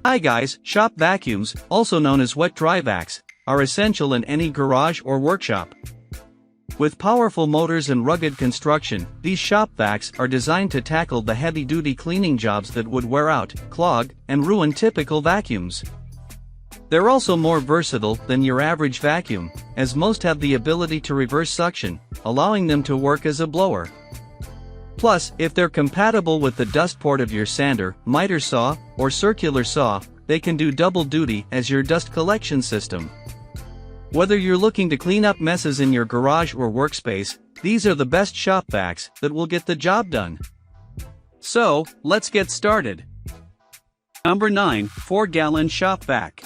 Hi guys, shop vacuums, also known as wet-dry vacs, are essential in any garage or workshop. With powerful motors and rugged construction, these shop vacs are designed to tackle the heavy-duty cleaning jobs that would wear out, clog, and ruin typical vacuums. They're also more versatile than your average vacuum, as most have the ability to reverse suction, allowing them to work as a blower. Plus, if they're compatible with the dust port of your sander, miter saw, or circular saw, they can do double duty as your dust collection system. Whether you're looking to clean up messes in your garage or workspace, these are the best shop vacs that will get the job done. So, let's get started. Number 9, 4-gallon shop vac.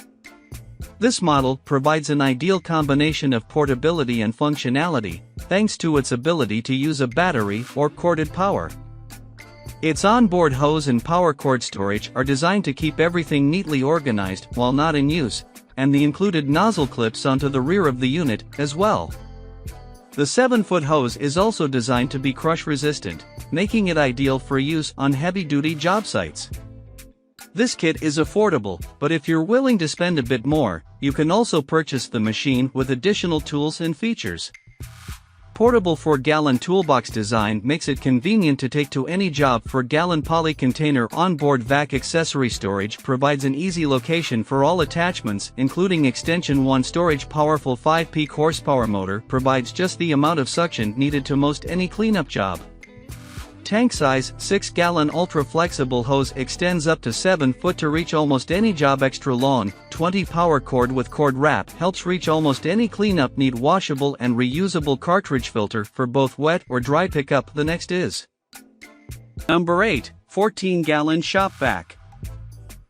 This model provides an ideal combination of portability and functionality, thanks to its ability to use a battery or corded power. Its onboard hose and power cord storage are designed to keep everything neatly organized while not in use, and the included nozzle clips onto the rear of the unit as well. The 7-foot hose is also designed to be crush resistant, making it ideal for use on heavy-duty job sites. This kit is affordable, but if you're willing to spend a bit more, you can also purchase the machine with additional tools and features. Portable 4-gallon toolbox design makes it convenient to take to any job. 4-gallon poly container onboard vac accessory storage provides an easy location for all attachments, including extension 1 storage. Powerful 5 peak horsepower motor provides just the amount of suction needed to most any cleanup job. Tank size 6-gallon ultra flexible hose extends up to 7 foot to reach almost any job. Extra long 20 power cord with cord wrap helps reach almost any cleanup need. Washable and reusable cartridge filter for both wet or dry pickup. The next is Number 8, 14-gallon shop vac.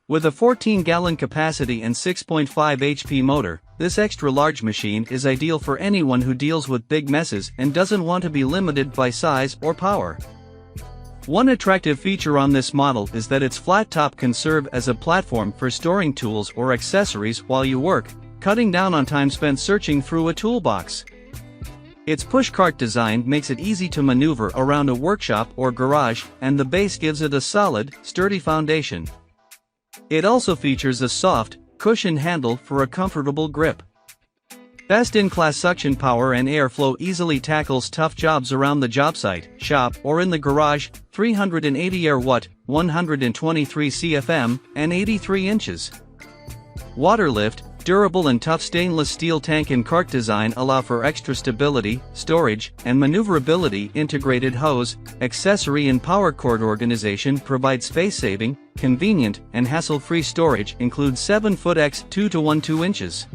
With a 14-gallon capacity and 6.5 HP motor, this extra-large machine is ideal for anyone who deals with big messes and doesn't want to be limited by size or power. One attractive feature on this model is that its flat top can serve as a platform for storing tools or accessories while you work, cutting down on time spent searching through a toolbox. Its pushcart design makes it easy to maneuver around a workshop or garage, and the base gives it a solid, sturdy foundation. It also features a soft, cushioned handle for a comfortable grip. Best-in-class suction power and airflow easily tackles tough jobs around the job site, shop, or in the garage. 380 air watt, 123 CFM, and 83 inches. Water lift, durable and tough stainless steel tank and cart design allow for extra stability, storage, and maneuverability. Integrated hose, accessory and power cord organization provides space-saving, convenient, and hassle-free storage. Includes 7-foot x 2 to 12 inches.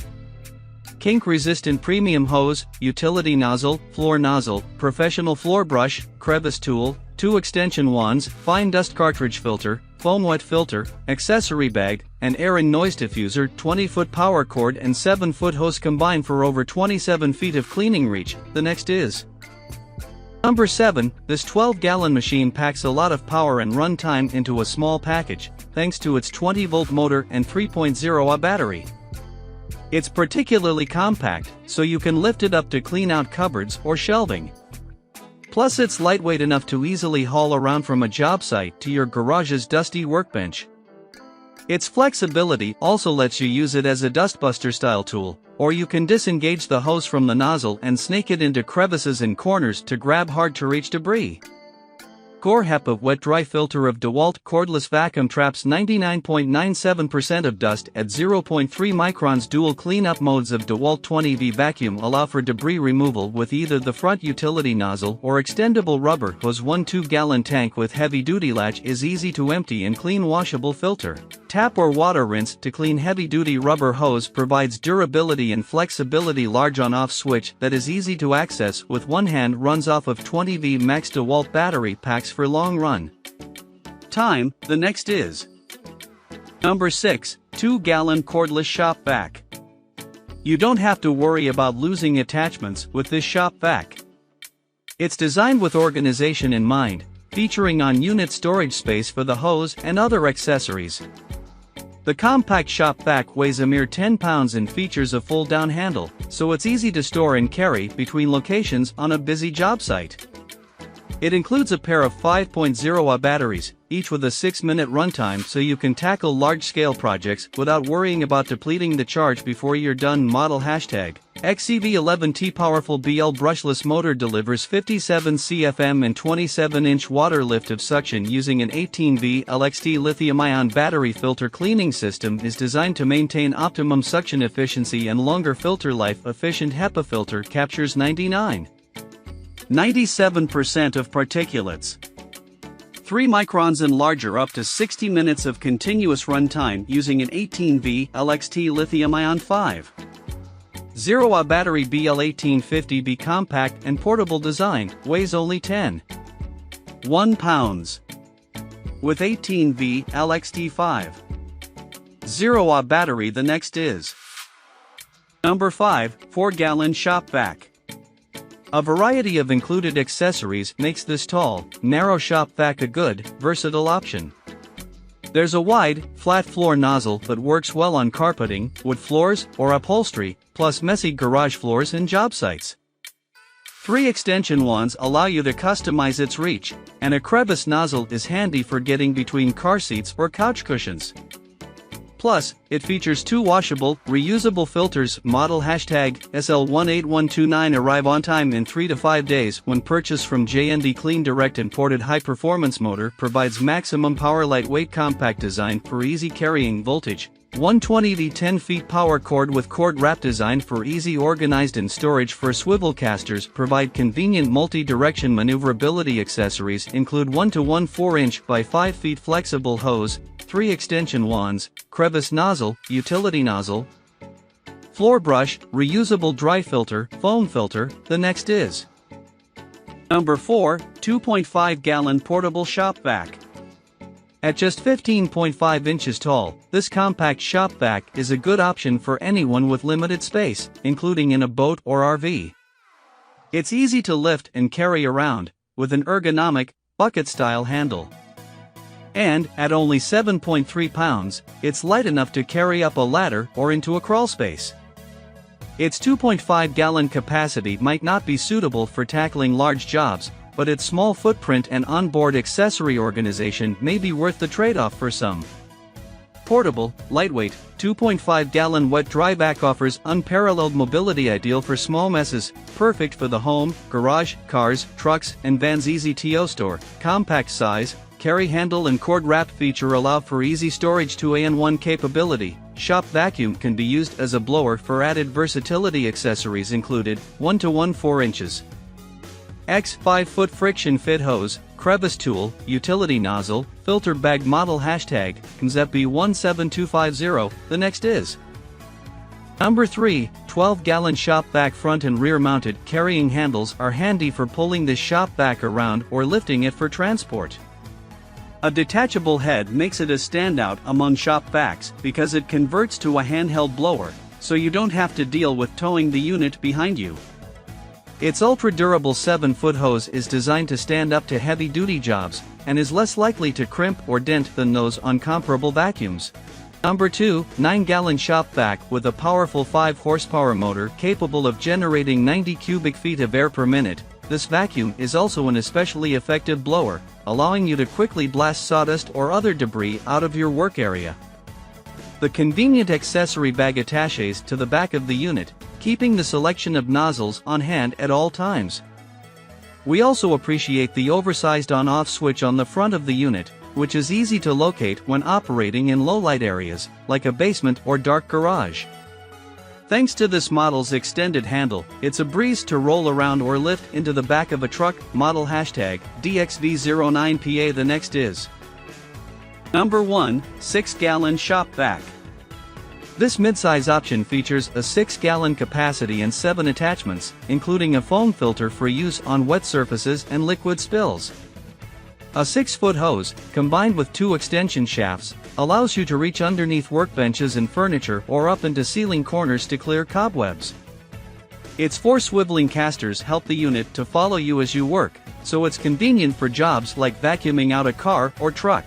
Kink-resistant premium hose, utility nozzle, floor nozzle, professional floor brush, crevice tool, 2 extension wands, fine dust cartridge filter, foam wet filter, accessory bag, and air and noise diffuser. 20-foot power cord and 7-foot hose combine for over 27 feet of cleaning reach. The next is Number 7, this 12-gallon machine packs a lot of power and run time into a small package, thanks to its 20-volt motor and 3.0 battery. It's particularly compact, so you can lift it up to clean out cupboards or shelving. Plus it's lightweight enough to easily haul around from a job site to your garage's dusty workbench. Its flexibility also lets you use it as a dustbuster style tool, or you can disengage the hose from the nozzle and snake it into crevices and corners to grab hard-to-reach debris. Core HEPA wet-dry filter of DeWalt cordless vacuum traps 99.97% of dust at 0.3 microns. Dual cleanup modes of DeWalt 20V vacuum allow for debris removal with either the front utility nozzle or extendable rubber hose. 1 2-gallon tank with heavy-duty latch is easy to empty and clean. Washable filter, tap or water rinse to clean heavy-duty rubber hose provides durability and flexibility. Large on-off switch that is easy to access with one hand runs off of 20V max. DeWalt battery packs for long run time. The next is Number 6, 2-gallon cordless shop vac. You don't have to worry about losing attachments with this shop vac. It's designed with organization in mind, featuring on-unit storage space for the hose and other accessories. The compact shop vac weighs a mere 10 pounds and features a fold-down handle, so it's easy to store and carry between locations on a busy job site. It includes a pair of 5.0Ah batteries, each with a 6-minute runtime, so you can tackle large-scale projects without worrying about depleting the charge before you're done. Model #XCV11T powerful BL brushless motor delivers 57 CFM and 27-inch water lift of suction using an 18V LXT lithium-ion battery. Filter cleaning system is designed to maintain optimum suction efficiency and longer filter life. Efficient HEPA filter captures 97% of particulates. 3 microns and larger, up to 60 minutes of continuous runtime using an 18V LXT lithium-ion 5.0Ah battery. BL1850B compact and portable design, weighs only 10.1 pounds. With 18V LXT 5.0Ah battery. The next is number 5, 4-gallon Shop Vac. A variety of included accessories makes this tall, narrow shop vac a good, versatile option. There's a wide, flat floor nozzle that works well on carpeting, wood floors, or upholstery, plus messy garage floors and job sites. 3 extension wands allow you to customize its reach, and a crevice nozzle is handy for getting between car seats or couch cushions. Plus, it features 2 washable, reusable filters. Model #SL18129 arrive on time in 3 to 5 days when purchased from J&D. Clean Direct imported high-performance motor provides maximum power. Lightweight compact design for easy carrying. Voltage 120V 10 feet power cord with cord wrap design for easy organized and storage. For swivel casters provide convenient multi-direction maneuverability. Accessories include 1 to 1 4-inch by 5 feet flexible hose, 3 extension wands, crevice nozzle, utility nozzle, floor brush, reusable dry filter, foam filter. The next is number 4, 2.5-gallon Portable Shop Vac. At just 15.5 inches tall, this compact shop vac is a good option for anyone with limited space, including in a boat or RV. It's easy to lift and carry around, with an ergonomic, bucket-style handle. And, at only 7.3 pounds, it's light enough to carry up a ladder or into a crawl space. Its 2.5-gallon capacity might not be suitable for tackling large jobs, but its small footprint and onboard accessory organization may be worth the trade-off for some. Portable, lightweight, 2.5-gallon wet-dry vac offers unparalleled mobility. Ideal for small messes, perfect for the home, garage, cars, trucks, and vans. Easy to store, compact size, carry handle and cord wrap feature allow for easy storage. 2-in-1 capability. Shop vacuum can be used as a blower for added versatility. Accessories included 1 to 1 4 inches x 5-foot friction fit hose, crevice tool, utility nozzle, filter bag. Model #ZEP17250. The next is number 3, 12-gallon Shop Vac. Front and rear mounted carrying handles are handy for pulling this shop vac around or lifting it for transport. A detachable head makes it a standout among shop vacs because it converts to a handheld blower, so you don't have to deal with towing the unit behind you. Its ultra-durable 7-foot hose is designed to stand up to heavy-duty jobs, and is less likely to crimp or dent than those on comparable vacuums. Number 2, 9-gallon Shop Vac with a powerful 5-horsepower motor capable of generating 90 cubic feet of air per minute. This vacuum is also an especially effective blower, allowing you to quickly blast sawdust or other debris out of your work area. The convenient accessory bag attaches to the back of the unit, keeping the selection of nozzles on hand at all times. We also appreciate the oversized on-off switch on the front of the unit, which is easy to locate when operating in low-light areas, like a basement or dark garage. Thanks to this model's extended handle, it's a breeze to roll around or lift into the back of a truck. Model #DXV09PA. The next is number 1, 6-gallon Shop Vac. This midsize option features a 6-gallon capacity and 7 attachments, including a foam filter for use on wet surfaces and liquid spills. A 6-foot hose, combined with 2 extension shafts, allows you to reach underneath workbenches and furniture or up into ceiling corners to clear cobwebs. Its 4 swiveling casters help the unit to follow you as you work, so it's convenient for jobs like vacuuming out a car or truck.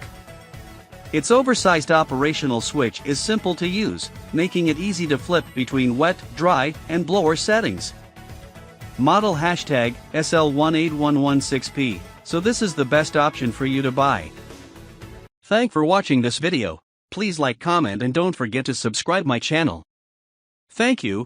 Its oversized operational switch is simple to use, making it easy to flip between wet, dry, and blower settings. Model #SL18116P. so this is the best option for you to buy. Thanks for watching this video. Please like, comment and don't forget to subscribe my channel. Thank you.